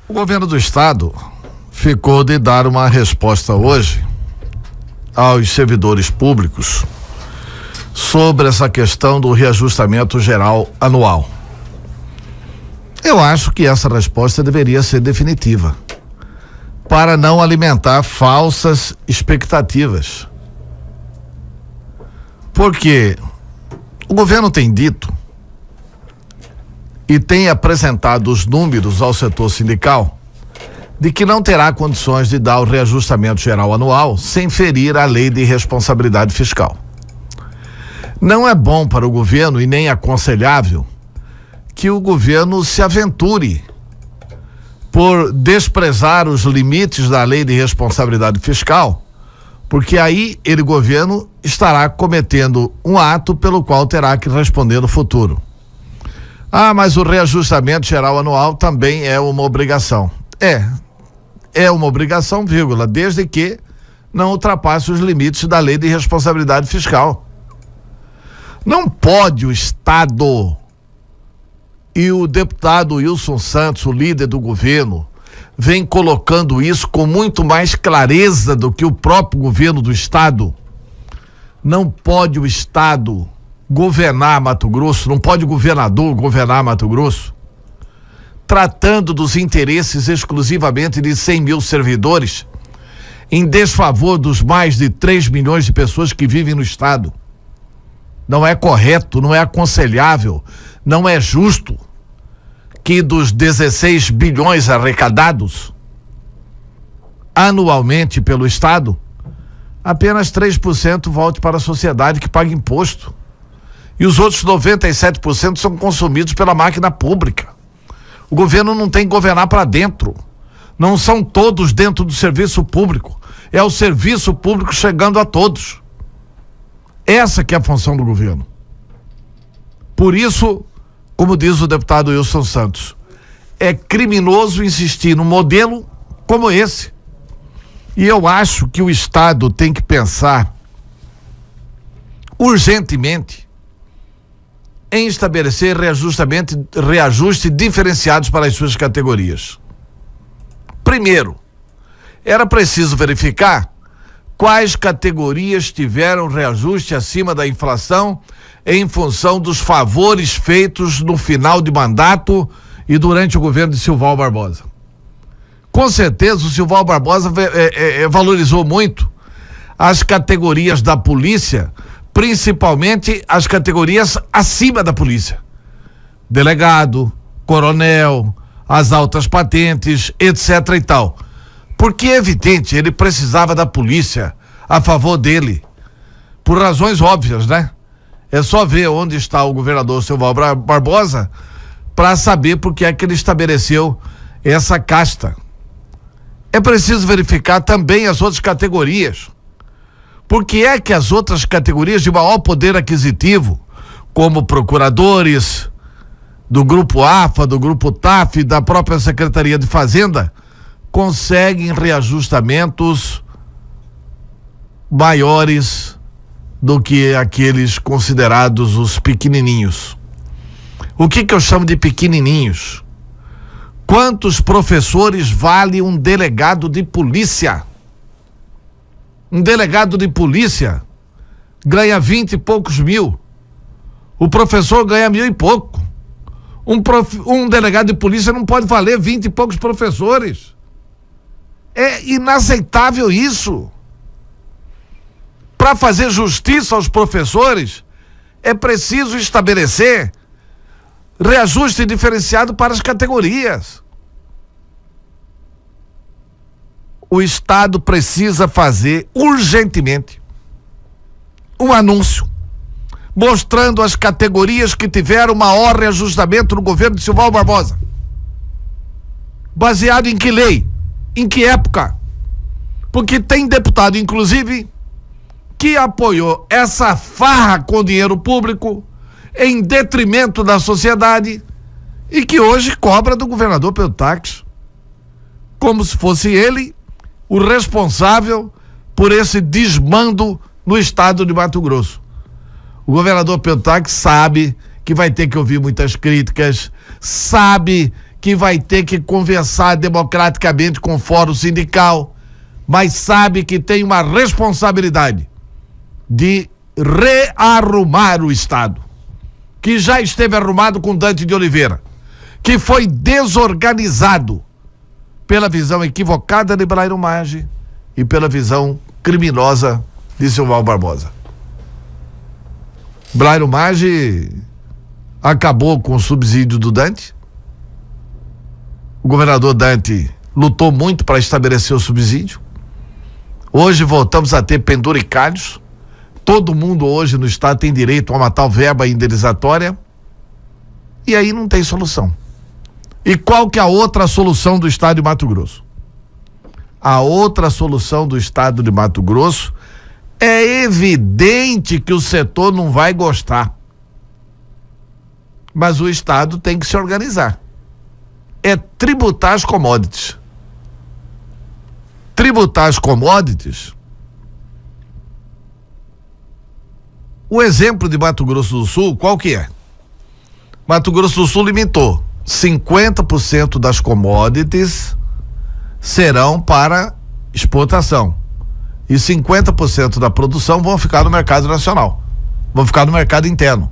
O governo do estado ficou de dar uma resposta hoje aos servidores públicos sobre essa questão do reajustamento geral anual. Eu acho que essa resposta deveria ser definitiva, para não alimentar falsas expectativas. Porque o governo tem dito e tem apresentado os números ao setor sindical de que não terá condições de dar o reajustamento geral anual sem ferir a lei de responsabilidade fiscal. Não é bom para o governo e nem aconselhável que o governo se aventure por desprezar os limites da lei de responsabilidade fiscal, porque aí ele, governo, estará cometendo um ato pelo qual terá que responder no futuro. Ah, mas o reajustamento geral anual também é uma obrigação. É uma obrigação, vírgula, desde que não ultrapasse os limites da lei de responsabilidade fiscal. Não pode o Estado e o deputado Wilson Santos, o líder do governo, vem colocando isso com muito mais clareza do que o próprio governo do estado. Não pode o estado governar Mato Grosso, não pode o governador governar Mato Grosso, tratando dos interesses exclusivamente de 100 mil servidores, em desfavor dos mais de 3 milhões de pessoas que vivem no estado. Não é correto, não é aconselhável, não é justo que dos 16 bilhões arrecadados anualmente pelo Estado, apenas 3% volte para a sociedade que paga imposto. E os outros 97% são consumidos pela máquina pública. O governo não tem que governar para dentro. Não são todos dentro do serviço público. É o serviço público chegando a todos. Essa que é a função do governo. Por isso, como diz o deputado Wilson Santos, é criminoso insistir num modelo como esse. E eu acho que o Estado tem que pensar urgentemente em estabelecer reajustes diferenciados para as suas categorias. Primeiro, era preciso verificar quais categorias tiveram reajuste acima da inflação em função dos favores feitos no final de mandato e durante o governo de Silval Barbosa. Com certeza o Silval Barbosa valorizou muito as categorias da polícia, principalmente as categorias acima da polícia. Delegado, coronel, as altas patentes, etc. e tal. Porque é evidente, ele precisava da polícia a favor dele, por razões óbvias, né? É só ver onde está o governador Silval Barbosa para saber por que é que ele estabeleceu essa casta. É preciso verificar também as outras categorias. Por que é que as outras categorias de maior poder aquisitivo, como procuradores do Grupo AFA, do Grupo TAF, da própria Secretaria de Fazenda, conseguem reajustamentos maiores do que aqueles considerados os pequenininhos? O que eu chamo de pequenininhos? Quantos professores vale um delegado de polícia? Um delegado de polícia ganha 20 e poucos mil. O professor ganha 1.000 e pouco. Um delegado de polícia não pode valer 20 e poucos professores. É inaceitável isso. Para fazer justiça aos professores, é preciso estabelecer reajuste diferenciado para as categorias. O Estado precisa fazer urgentemente um anúncio mostrando as categorias que tiveram maior reajustamento no governo de Silval Barbosa. Baseado em que lei? Em que época? Porque tem deputado, inclusive, que apoiou essa farra com dinheiro público em detrimento da sociedade e que hoje cobra do governador pelo táxi, como se fosse ele o responsável por esse desmando no estado de Mato Grosso. O governador Peltac sabe que vai ter que ouvir muitas críticas, sabe que vai ter que conversar democraticamente com o fórum sindical, mas sabe que tem uma responsabilidade de rearrumar o Estado, que já esteve arrumado com Dante de Oliveira, que foi desorganizado pela visão equivocada de Blairo Maggi e pela visão criminosa de Silval Barbosa. Blairo Maggi acabou com o subsídio do Dante. O governador Dante lutou muito para estabelecer o subsídio. Hoje voltamos a ter penduricalhos. Todo mundo hoje no estado tem direito a uma tal verba indenizatória. E aí não tem solução. E qual que é a outra solução do estado de Mato Grosso? A outra solução do estado de Mato Grosso é evidente que o setor não vai gostar. Mas o estado tem que se organizar. É tributar as commodities. Tributar as commodities. O exemplo de Mato Grosso do Sul, qual que é? Mato Grosso do Sul limitou 50% das commodities serão para exportação e 50% da produção vão ficar no mercado nacional, vão ficar no mercado interno,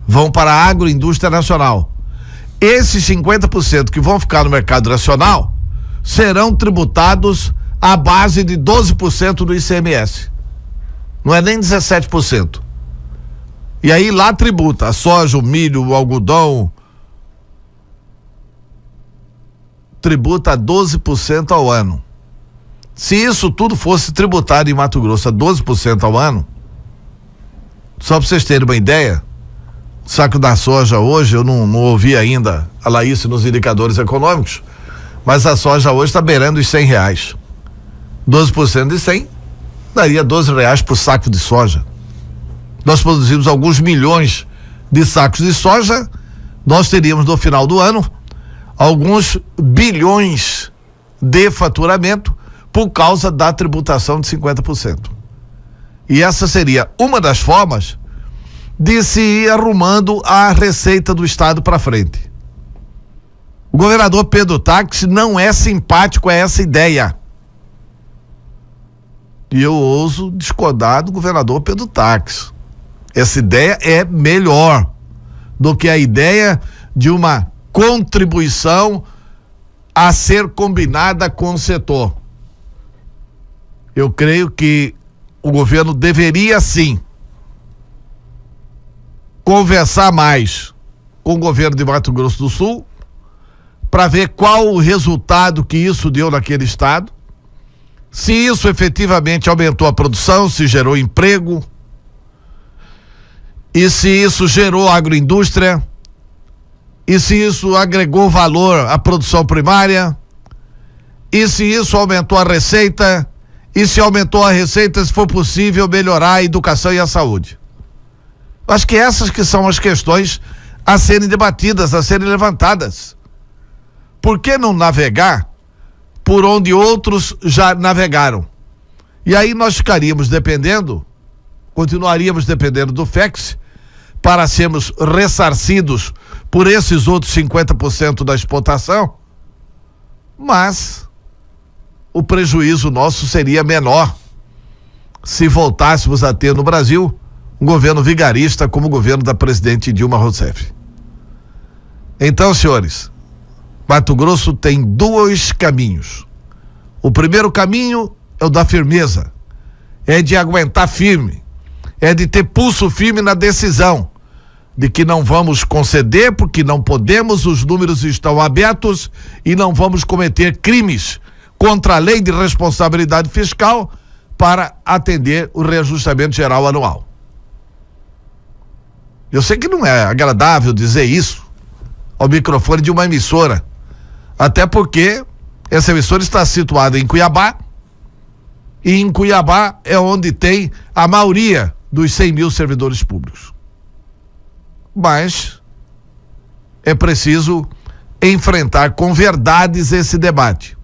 vão para a agroindústria nacional. Esses 50% que vão ficar no mercado nacional serão tributados à base de 12% do ICMS. Não é nem 17%. E aí lá tributa a soja, o milho, o algodão, tributa a 12% ao ano. Se isso tudo fosse tributado em Mato Grosso a 12% ao ano, só para vocês terem uma ideia, o saco da soja hoje, eu não ouvi ainda a Laís nos indicadores econômicos, mas a soja hoje está beirando os R$100. 12% de 100 daria R$12 por saco de soja. Nós produzimos alguns milhões de sacos de soja, nós teríamos no final do ano alguns bilhões de faturamento por causa da tributação de 50%. E essa seria uma das formas de se ir arrumando a receita do estado para frente. O governador Pedro Táxi não é simpático a essa ideia. E eu ouso discordar do governador Pedro Táxi. Essa ideia é melhor do que a ideia de uma contribuição a ser combinada com o setor. Eu creio que o governo deveria sim conversar mais com o governo de Mato Grosso do Sul para ver qual o resultado que isso deu naquele estado, se isso efetivamente aumentou a produção, se gerou emprego e se isso gerou agroindústria e se isso agregou valor à produção primária e se isso aumentou a receita e se aumentou a receita, se for possível melhorar a educação e a saúde. Acho que essas que são as questões a serem debatidas, a serem levantadas. Por que não navegar por onde outros já navegaram? E aí nós ficaríamos dependendo, continuaríamos dependendo do FEX para sermos ressarcidos por esses outros 50% da exportação, mas o prejuízo nosso seria menor se voltássemos a ter no Brasil um governo vigarista como o governo da presidente Dilma Rousseff. Então, senhores, Mato Grosso tem dois caminhos. O primeiro caminho é o da firmeza, é de aguentar firme, é de ter pulso firme na decisão de que não vamos conceder porque não podemos, os números estão abertos e não vamos cometer crimes contra a lei de responsabilidade fiscal para atender o reajustamento geral anual. Eu sei que não é agradável dizer isso ao microfone de uma emissora, até porque essa emissora está situada em Cuiabá, e em Cuiabá é onde tem a maioria dos 100 mil servidores públicos. Mas é preciso enfrentar com verdades esse debate.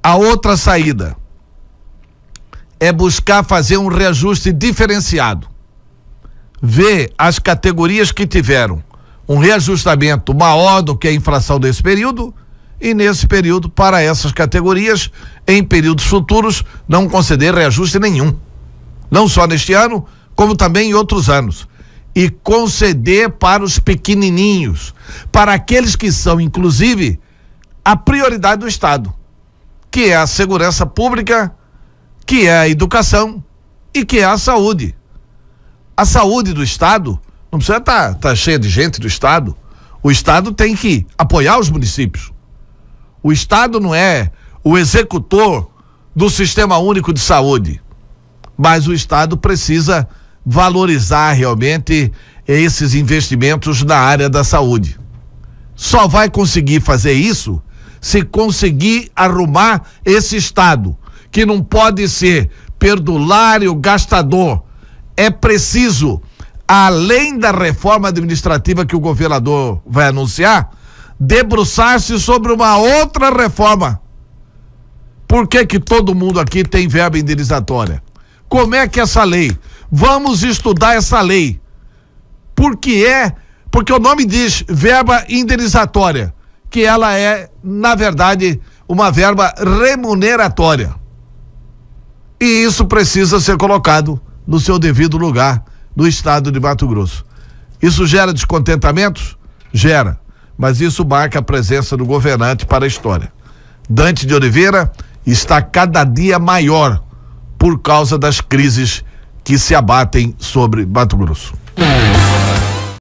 A outra saída é buscar fazer um reajuste diferenciado. Ver as categorias que tiveram um reajustamento maior do que a inflação desse período, e nesse período, para essas categorias, em períodos futuros, não conceder reajuste nenhum. Não só neste ano, como também em outros anos. E conceder para os pequenininhos, para aqueles que são, inclusive, a prioridade do Estado, que é a segurança pública, que é a educação e que é a saúde. A saúde do Estado não precisa tá cheia de gente do Estado. O Estado tem que apoiar os municípios. O Estado não é o executor do Sistema Único de Saúde, mas o Estado precisa valorizar realmente esses investimentos na área da saúde. Só vai conseguir fazer isso se conseguir arrumar esse Estado, que não pode ser perdulário, gastador. É preciso, além da reforma administrativa que o governador vai anunciar, debruçar-se sobre uma outra reforma. Por que todo mundo aqui tem verba indenizatória? Como é que essa lei? Vamos estudar essa lei. Porque o nome diz verba indenizatória, que ela é, na verdade, uma verba remuneratória. E isso precisa ser colocado no seu devido lugar no estado de Mato Grosso. Isso gera descontentamentos? Gera. Mas isso marca a presença do governante para a história. Dante de Oliveira está cada dia maior por causa das crises que se abatem sobre Mato Grosso.